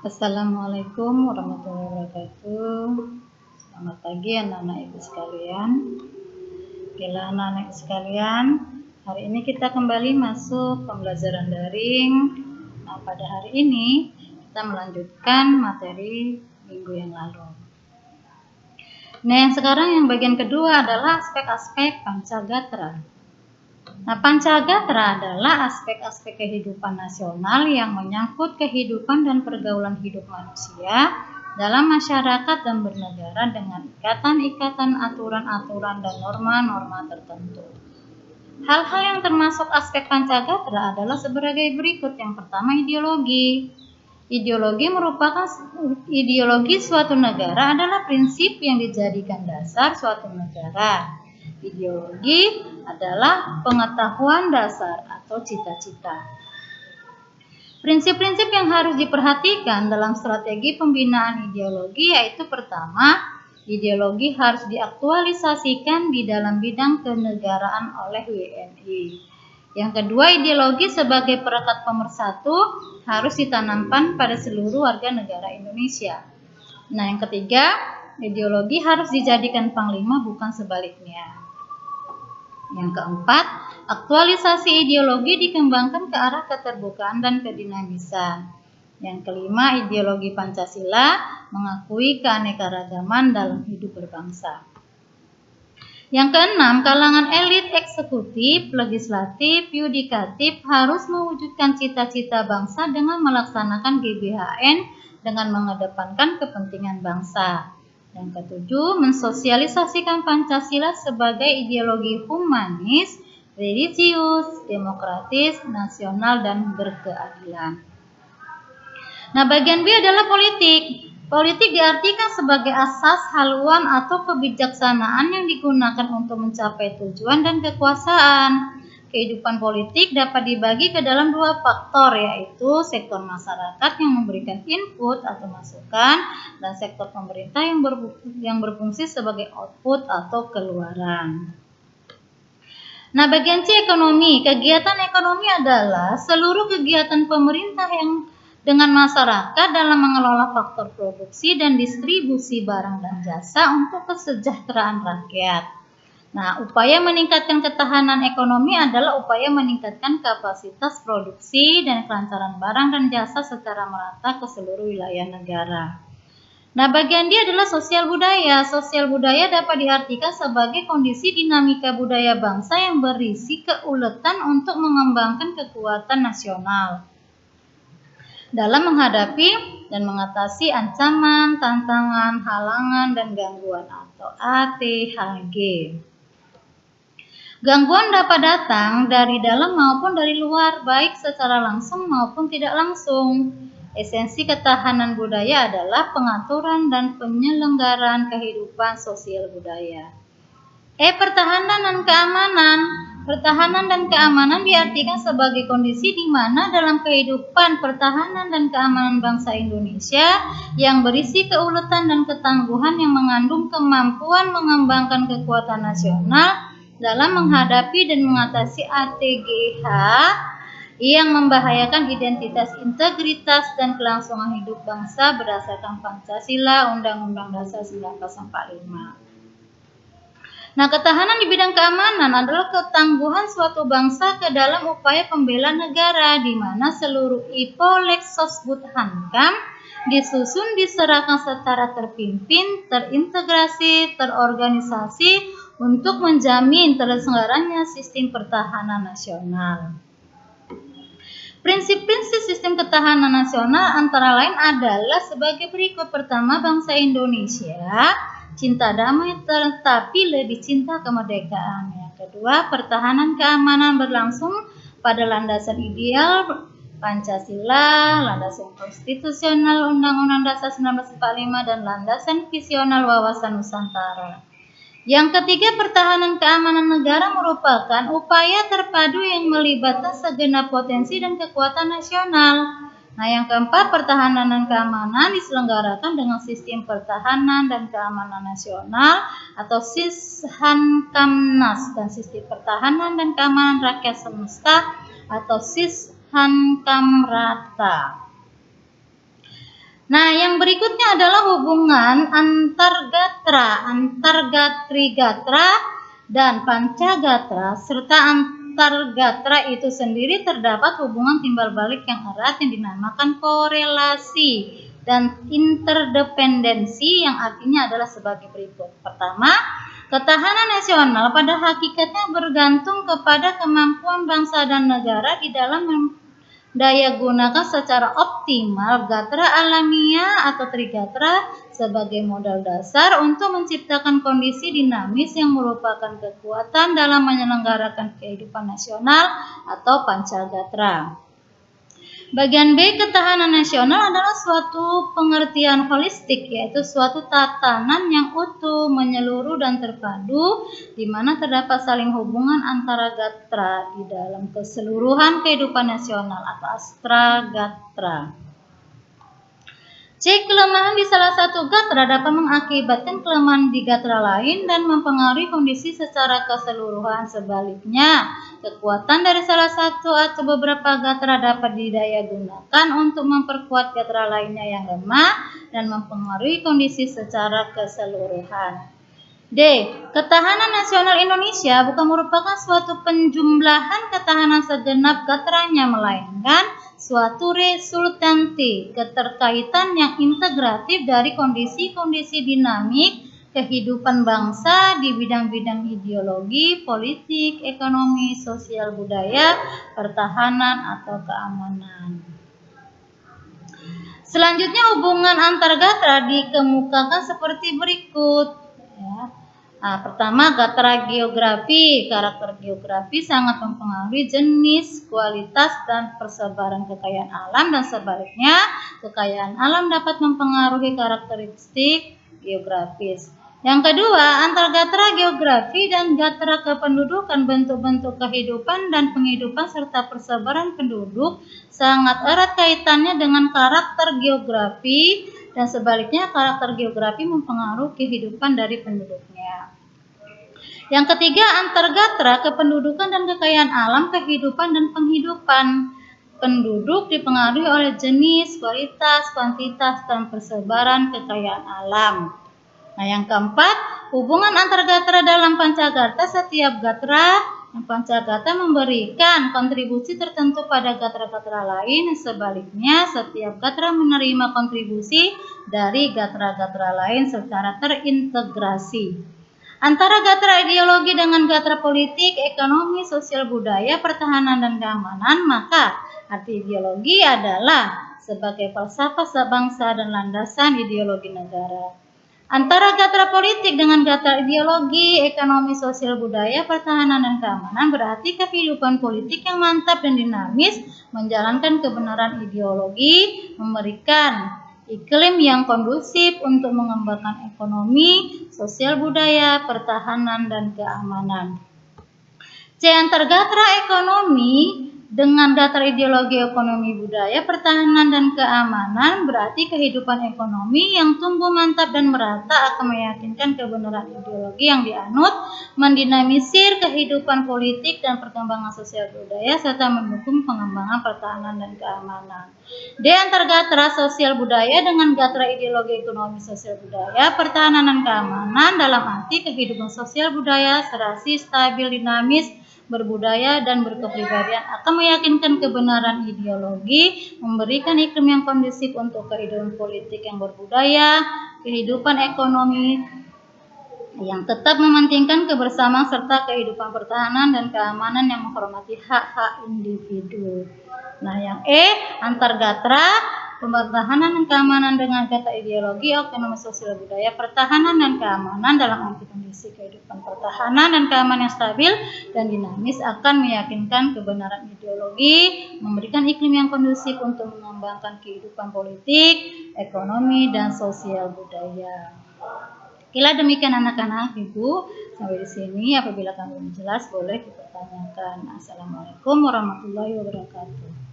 Assalamualaikum warahmatullahi wabarakatuh. Selamat pagi anak-anak ibu sekalian. Bila anak-anak ibu sekalian, hari ini kita kembali masuk pembelajaran daring. Nah, pada hari ini kita melanjutkan materi minggu yang lalu. Nah, yang sekarang yang bagian kedua adalah aspek-aspek Pancagatra. Nah, Pancagatra adalah aspek-aspek kehidupan nasional yang menyangkut kehidupan dan pergaulan hidup manusia dalam masyarakat dan bernegara dengan ikatan-ikatan aturan-aturan dan norma-norma tertentu. Hal-hal yang termasuk aspek Pancagatra adalah sebagai berikut. Yang pertama, ideologi. Ideologi suatu negara adalah prinsip yang dijadikan dasar suatu negara. Ideologi adalah pengetahuan dasar atau cita-cita. Prinsip-prinsip yang harus diperhatikan dalam strategi pembinaan ideologi yaitu pertama, ideologi harus diaktualisasikan di dalam bidang kenegaraan oleh WNI. Yang kedua, ideologi sebagai perekat pemersatu harus ditanamkan pada seluruh warga negara Indonesia. Nah, yang ketiga, ideologi harus dijadikan panglima bukan sebaliknya. Yang keempat, aktualisasi ideologi dikembangkan ke arah keterbukaan dan kedinamisan. Yang kelima, ideologi Pancasila mengakui keanekaragaman dalam hidup berbangsa. Yang keenam, kalangan elit eksekutif, legislatif, yudikatif harus mewujudkan cita-cita bangsa dengan melaksanakan GBHN dengan mengedepankan kepentingan bangsa. Yang ketujuh, mensosialisasikan Pancasila sebagai ideologi humanis, religius, demokratis, nasional, dan berkeadilan. Nah, bagian B adalah politik. Politik diartikan sebagai asas, haluan, atau kebijaksanaan yang digunakan untuk mencapai tujuan dan kekuasaan. Kehidupan politik dapat dibagi ke dalam dua faktor, yaitu sektor masyarakat yang memberikan input atau masukan, dan sektor pemerintah yang berfungsi sebagai output atau keluaran. Nah, bagian C, ekonomi. Kegiatan ekonomi adalah seluruh kegiatan pemerintah yang dengan masyarakat dalam mengelola faktor produksi dan distribusi barang dan jasa untuk kesejahteraan rakyat. Nah, upaya meningkatkan ketahanan ekonomi adalah upaya meningkatkan kapasitas produksi dan kelancaran barang dan jasa secara merata ke seluruh wilayah negara. Nah, bagian D adalah sosial budaya. Sosial budaya dapat diartikan sebagai kondisi dinamika budaya bangsa yang berisi keuletan untuk mengembangkan kekuatan nasional dalam menghadapi dan mengatasi ancaman, tantangan, halangan, dan gangguan atau ATHG. Gangguan dapat datang dari dalam maupun dari luar, baik secara langsung maupun tidak langsung. Esensi ketahanan budaya adalah pengaturan dan penyelenggaraan kehidupan sosial budaya. Pertahanan dan keamanan. Pertahanan dan keamanan diartikan sebagai kondisi di mana dalam kehidupan pertahanan dan keamanan bangsa Indonesia yang berisi keuletan dan ketangguhan yang mengandung kemampuan mengembangkan kekuatan nasional dalam menghadapi dan mengatasi ATGH yang membahayakan identitas, integritas, dan kelangsungan hidup bangsa berdasarkan Pancasila, Undang-Undang Dasar 1945. Nah, ketahanan di bidang keamanan adalah ketangguhan suatu bangsa ke dalam upaya pembela negara, di mana seluruh IPO Leksosbud Hankam disusun, diserahkan secara terpimpin, terintegrasi, terorganisasi untuk menjamin terselenggaranya sistem pertahanan nasional. Prinsip-prinsip sistem ketahanan nasional antara lain adalah sebagai berikut. Pertama, bangsa Indonesia cinta damai tetapi lebih cinta kemerdekaan. Yang kedua, pertahanan keamanan berlangsung pada landasan ideal Pancasila, landasan konstitusional Undang-Undang Dasar 1945, dan landasan visional wawasan Nusantara. Yang ketiga, pertahanan keamanan negara merupakan upaya terpadu yang melibatkan segenap potensi dan kekuatan nasional. Nah, yang keempat, pertahanan dan keamanan diselenggarakan dengan sistem pertahanan dan keamanan nasional atau Sishankamnas, dan sistem pertahanan dan keamanan rakyat semesta atau Sishankamrata. Nah, yang berikutnya adalah hubungan antar gatra, antar Trigatra dan Pancagatra, serta antar gatra itu sendiri terdapat hubungan timbal balik yang erat yang dinamakan korelasi dan interdependensi, yang artinya adalah sebagai berikut. Pertama, ketahanan nasional pada hakikatnya bergantung kepada kemampuan bangsa dan negara di dalam daya gunakan secara optimal gatra alamiah atau trigatra sebagai modal dasar untuk menciptakan kondisi dinamis yang merupakan kekuatan dalam menyelenggarakan kehidupan nasional atau pancagatra. Bagian B, ketahanan nasional adalah suatu pengertian holistik, yaitu suatu tatanan yang utuh, menyeluruh dan terpadu, di mana terdapat saling hubungan antara gatra di dalam keseluruhan kehidupan nasional atau astragatra. C, kelemahan di salah satu gatra dapat mengakibatkan kelemahan di gatra lain dan mempengaruhi kondisi secara keseluruhan. Sebaliknya, kekuatan dari salah satu atau beberapa gatra dapat didaya gunakan untuk memperkuat gatra lainnya yang lemah dan mempengaruhi kondisi secara keseluruhan. D, ketahanan nasional Indonesia bukan merupakan suatu penjumlahan ketahanan segenap gatranya, melainkan suatu resultanti keterkaitan yang integratif dari kondisi-kondisi dinamik kehidupan bangsa di bidang-bidang ideologi, politik, ekonomi, sosial, budaya, pertahanan, atau keamanan. Selanjutnya, hubungan antar gatra dikemukakan seperti berikut. Pertama, gatra geografi. Karakter geografi sangat mempengaruhi jenis, kualitas, dan persebaran kekayaan alam, dan sebaliknya, kekayaan alam dapat mempengaruhi karakteristik geografis. Yang kedua, antar gatra geografi dan gatra kependudukan, bentuk-bentuk kehidupan dan penghidupan serta persebaran penduduk sangat erat kaitannya dengan karakter geografi, dan sebaliknya karakter geografi mempengaruhi kehidupan dari penduduknya. Yang ketiga, antar gatra kependudukan dan kekayaan alam, kehidupan dan penghidupan penduduk dipengaruhi oleh jenis, kualitas, kuantitas, dan persebaran kekayaan alam. Nah, yang keempat, hubungan antar gatra dalam pancagatra. Setiap gatra dan pancagatra memberikan kontribusi tertentu pada gatra-gatra lain. Sebaliknya, setiap gatra menerima kontribusi dari gatra-gatra lain secara terintegrasi. Antara gatra ideologi dengan gatra politik, ekonomi, sosial, budaya, pertahanan, dan keamanan, maka arti ideologi adalah sebagai falsafah bangsa dan landasan ideologi negara. Antara gatra politik dengan gatra ideologi, ekonomi, sosial, budaya, pertahanan, dan keamanan berarti kehidupan politik yang mantap dan dinamis, menjalankan kebenaran ideologi, memberikan iklim yang kondusif untuk mengembangkan ekonomi, sosial, budaya, pertahanan, dan keamanan. C, antar gatra ekonomi dengan gatra ideologi, ekonomi, budaya, pertahanan, dan keamanan berarti kehidupan ekonomi yang tumbuh mantap dan merata akan meyakinkan kebenaran ideologi yang dianut, mendinamisir kehidupan politik dan perkembangan sosial budaya, serta mendukung pengembangan pertahanan dan keamanan. D, antar gatra sosial budaya dengan gatra ideologi, ekonomi, sosial, budaya, pertahanan, dan keamanan dalam arti kehidupan sosial budaya serasi, stabil, dinamis, berbudaya, dan berkepribadian akan meyakinkan kebenaran ideologi, memberikan iklim yang kondusif untuk kehidupan politik yang berbudaya, kehidupan ekonomi yang tetap mementingkan kebersamaan serta kehidupan pertahanan dan keamanan yang menghormati hak-hak individu. Nah, yang E, antar gatra pertahanan dan keamanan dengan gatra ideologi, ekonomi, sosial, budaya, pertahanan, dan keamanan dalam arti kondisi kehidupan pertahanan dan keamanan yang stabil dan dinamis akan meyakinkan kebenaran ideologi, memberikan iklim yang kondusif untuk mengembangkan kehidupan politik, ekonomi, dan sosial budaya. Kira demikian anak-anak, Ibu. Sampai di sini, apabila kamu belum jelas boleh dipertanyakan. Assalamualaikum warahmatullahi wabarakatuh.